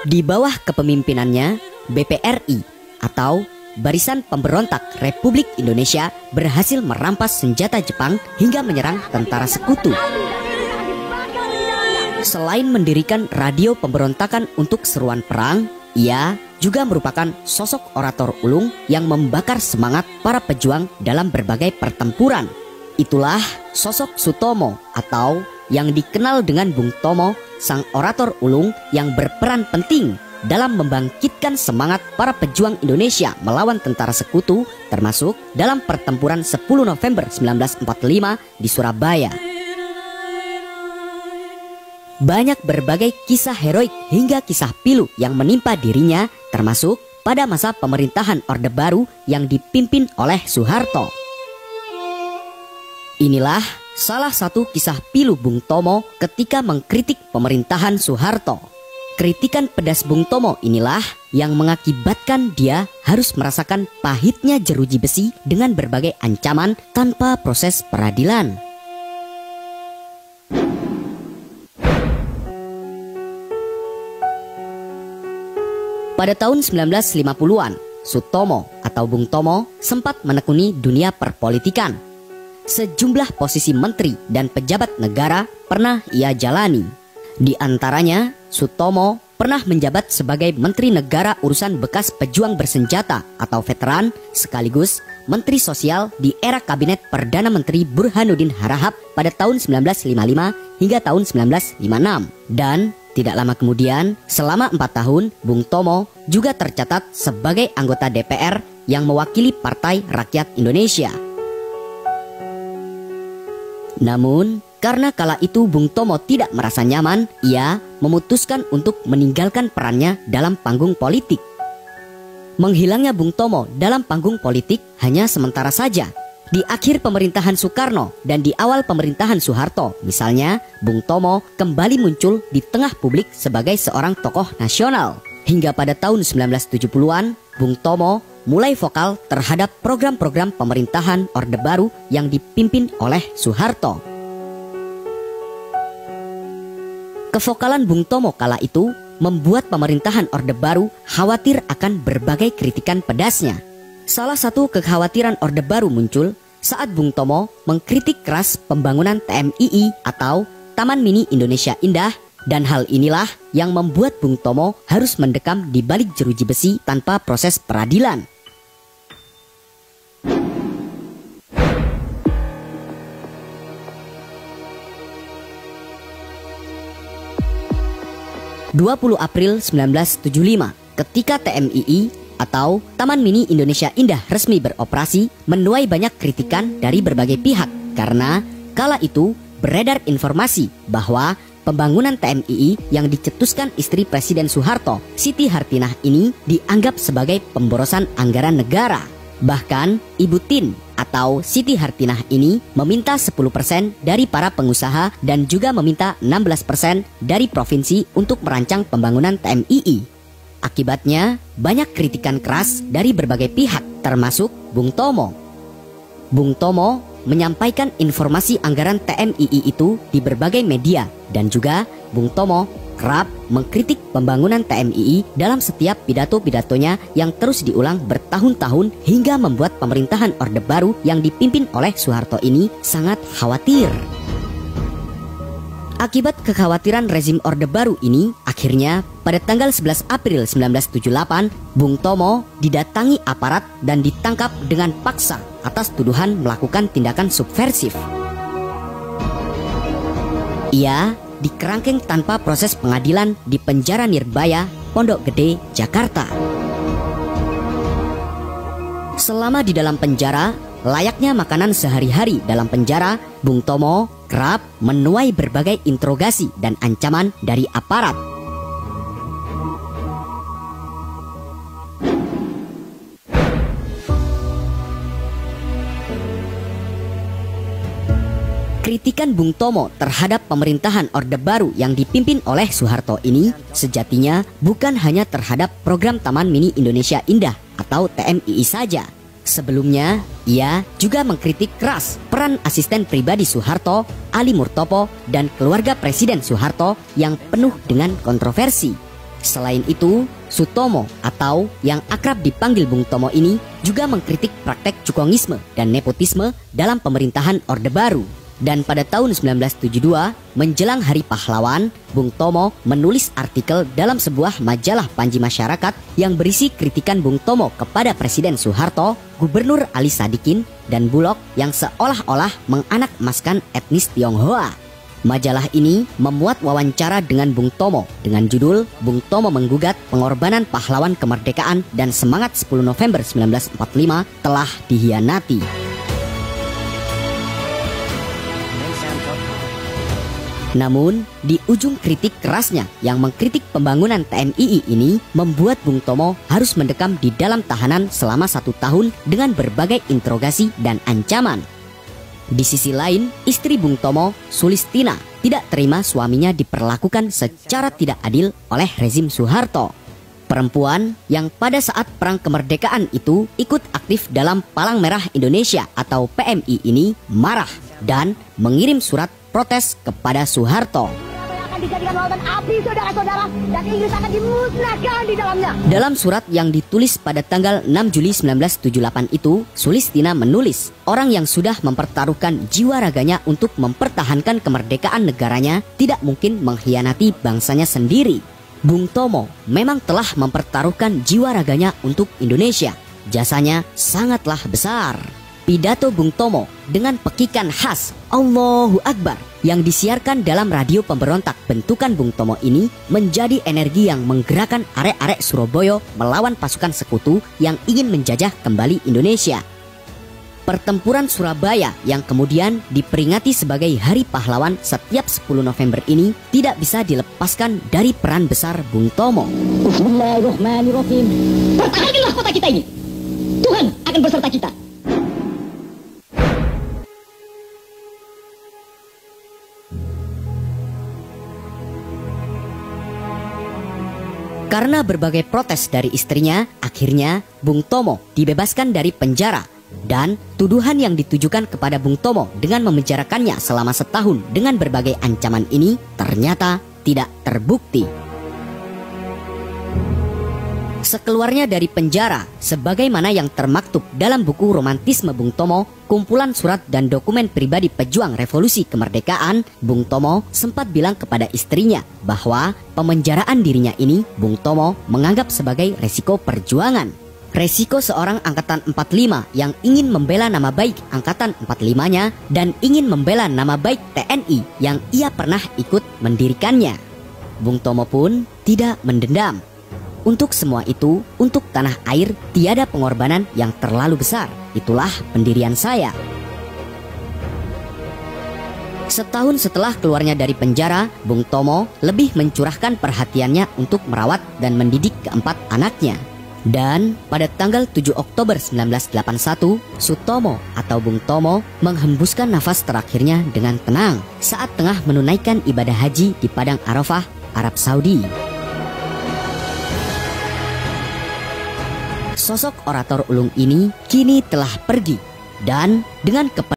Di bawah kepemimpinannya, BPRI atau Barisan Pemberontak Republik Indonesia berhasil merampas senjata Jepang hingga menyerang tentara sekutu. Selain mendirikan radio pemberontakan untuk seruan perang, ia juga merupakan sosok orator ulung yang membakar semangat para pejuang dalam berbagai pertempuran. Itulah sosok Sutomo atau yang dikenal dengan Bung Tomo, sang orator ulung yang berperan penting dalam membangkitkan semangat para pejuang Indonesia melawan tentara sekutu, termasuk dalam pertempuran 10 November 1945 di Surabaya. Banyak berbagai kisah heroik hingga kisah pilu yang menimpa dirinya, termasuk pada masa pemerintahan Orde Baru yang dipimpin oleh Soeharto. Inilah salah satu kisah pilu Bung Tomo ketika mengkritik pemerintahan Soeharto. Kritikan pedas Bung Tomo inilah yang mengakibatkan dia harus merasakan pahitnya jeruji besi dengan berbagai ancaman tanpa proses peradilan. Pada tahun 1950-an, Sutomo atau Bung Tomo sempat menekuni dunia perpolitikan. Sejumlah posisi menteri dan pejabat negara pernah ia jalani. Di antaranya, Sutomo pernah menjabat sebagai Menteri Negara Urusan Bekas Pejuang Bersenjata atau Veteran, sekaligus Menteri Sosial di era Kabinet Perdana Menteri Burhanuddin Harahap pada tahun 1955 hingga tahun 1956. Dan tidak lama kemudian, selama 4 tahun, Bung Tomo juga tercatat sebagai anggota DPR yang mewakili Partai Rakyat Indonesia. Namun, karena kala itu Bung Tomo tidak merasa nyaman, ia memutuskan untuk meninggalkan perannya dalam panggung politik. Menghilangnya Bung Tomo dalam panggung politik hanya sementara saja. Di akhir pemerintahan Soekarno dan di awal pemerintahan Soeharto, misalnya, Bung Tomo kembali muncul di tengah publik sebagai seorang tokoh nasional. Hingga pada tahun 1970-an, Bung Tomo mulai vokal terhadap program-program pemerintahan Orde Baru yang dipimpin oleh Soeharto. Kevokalan Bung Tomo kala itu membuat pemerintahan Orde Baru khawatir akan berbagai kritikan pedasnya. Salah satu kekhawatiran Orde Baru muncul saat Bung Tomo mengkritik keras pembangunan TMII atau Taman Mini Indonesia Indah, dan hal inilah yang membuat Bung Tomo harus mendekam di balik jeruji besi tanpa proses peradilan. April 1975, ketika TMII atau Taman Mini Indonesia Indah resmi beroperasi, menuai banyak kritikan dari berbagai pihak karena kala itu beredar informasi bahwa pembangunan TMII yang dicetuskan istri Presiden Soeharto, Siti Hartinah ini dianggap sebagai pemborosan anggaran negara. Bahkan Ibu Tin atau Siti Hartinah ini meminta 10% dari para pengusaha dan juga meminta 16% dari provinsi untuk merancang pembangunan TMII. Akibatnya banyak kritikan keras dari berbagai pihak termasuk Bung Tomo. Bung Tomo menyampaikan informasi anggaran TMII itu di berbagai media, dan juga Bung Tomo kerap mengkritik pembangunan TMII dalam setiap pidato-pidatonya yang terus diulang bertahun-tahun hingga membuat pemerintahan Orde Baru yang dipimpin oleh Soeharto ini sangat khawatir. Akibat kekhawatiran rezim Orde Baru ini, akhirnya pada tanggal 11 April 1978, Bung Tomo didatangi aparat dan ditangkap dengan paksa atas tuduhan melakukan tindakan subversif. Ia dikerangkeng tanpa proses pengadilan di penjara Nirbaya, Pondok Gede, Jakarta. Selama di dalam penjara, layaknya makanan sehari-hari dalam penjara, Bung Tomo kerap menuai berbagai interogasi dan ancaman dari aparat. Kritikan Bung Tomo terhadap pemerintahan Orde Baru yang dipimpin oleh Soeharto ini sejatinya bukan hanya terhadap program Taman Mini Indonesia Indah atau TMII saja. Sebelumnya, ia juga mengkritik keras peran asisten pribadi Soeharto, Ali Murtopo, dan keluarga Presiden Soeharto yang penuh dengan kontroversi. Selain itu, Sutomo atau yang akrab dipanggil Bung Tomo ini juga mengkritik praktek cukongisme dan nepotisme dalam pemerintahan Orde Baru. Dan pada tahun 1972, menjelang Hari Pahlawan, Bung Tomo menulis artikel dalam sebuah majalah Panji Masyarakat yang berisi kritikan Bung Tomo kepada Presiden Soeharto, Gubernur Ali Sadikin, dan Bulog yang seolah-olah menganak-emaskan etnis Tionghoa. Majalah ini memuat wawancara dengan Bung Tomo dengan judul Bung Tomo menggugat pengorbanan pahlawan kemerdekaan dan semangat 10 November 1945 telah dihianati. Namun, di ujung kritik kerasnya yang mengkritik pembangunan TNI ini membuat Bung Tomo harus mendekam di dalam tahanan selama 1 tahun dengan berbagai interogasi dan ancaman. Di sisi lain, istri Bung Tomo, Sulistina, tidak terima suaminya diperlakukan secara tidak adil oleh rezim Soeharto. Perempuan yang pada saat Perang Kemerdekaan itu ikut aktif dalam Palang Merah Indonesia atau PMI ini marah dan mengirim surat protes kepada Soeharto. Akan dijadikan lautan api, saudara-saudara, dan Inggris akan dimusnahkan di dalamnya. Dalam surat yang ditulis pada tanggal 6 Juli 1978 itu, Sulistina menulis, orang yang sudah mempertaruhkan jiwa raganya untuk mempertahankan kemerdekaan negaranya tidak mungkin mengkhianati bangsanya sendiri. Bung Tomo memang telah mempertaruhkan jiwa raganya untuk Indonesia. Jasanya sangatlah besar. Pidato Bung Tomo dengan pekikan khas Allahu Akbar yang disiarkan dalam radio pemberontak bentukan Bung Tomo ini menjadi energi yang menggerakkan arek-arek Surabaya melawan pasukan sekutu yang ingin menjajah kembali Indonesia. Pertempuran Surabaya yang kemudian diperingati sebagai Hari Pahlawan setiap 10 November ini tidak bisa dilepaskan dari peran besar Bung Tomo. Bismillahirrahmanirrahim. Pertahankanlah kota kita ini. Tuhan akan berserta kita. Karena berbagai protes dari istrinya, akhirnya Bung Tomo dibebaskan dari penjara. Dan tuduhan yang ditujukan kepada Bung Tomo dengan memenjarakannya selama setahun dengan berbagai ancaman ini ternyata tidak terbukti. Sekeluarnya dari penjara, sebagaimana yang termaktub dalam buku Romantisme Bung Tomo, kumpulan surat dan dokumen pribadi pejuang revolusi kemerdekaan, Bung Tomo sempat bilang kepada istrinya bahwa pemenjaraan dirinya ini Bung Tomo menganggap sebagai resiko perjuangan. Resiko seorang angkatan 45 yang ingin membela nama baik angkatan 45-nya dan ingin membela nama baik TNI yang ia pernah ikut mendirikannya. Bung Tomo pun tidak mendendam. Untuk semua itu, untuk tanah air tiada pengorbanan yang terlalu besar. Itulah pendirian saya. Setahun setelah keluarnya dari penjara, Bung Tomo lebih mencurahkan perhatiannya untuk merawat dan mendidik keempat anaknya. Dan pada tanggal 7 Oktober 1981, Sutomo atau Bung Tomo menghembuskan nafas terakhirnya dengan tenang saat tengah menunaikan ibadah haji di Padang Arafah, Arab Saudi. Sosok orator ulung ini kini telah pergi dan dengan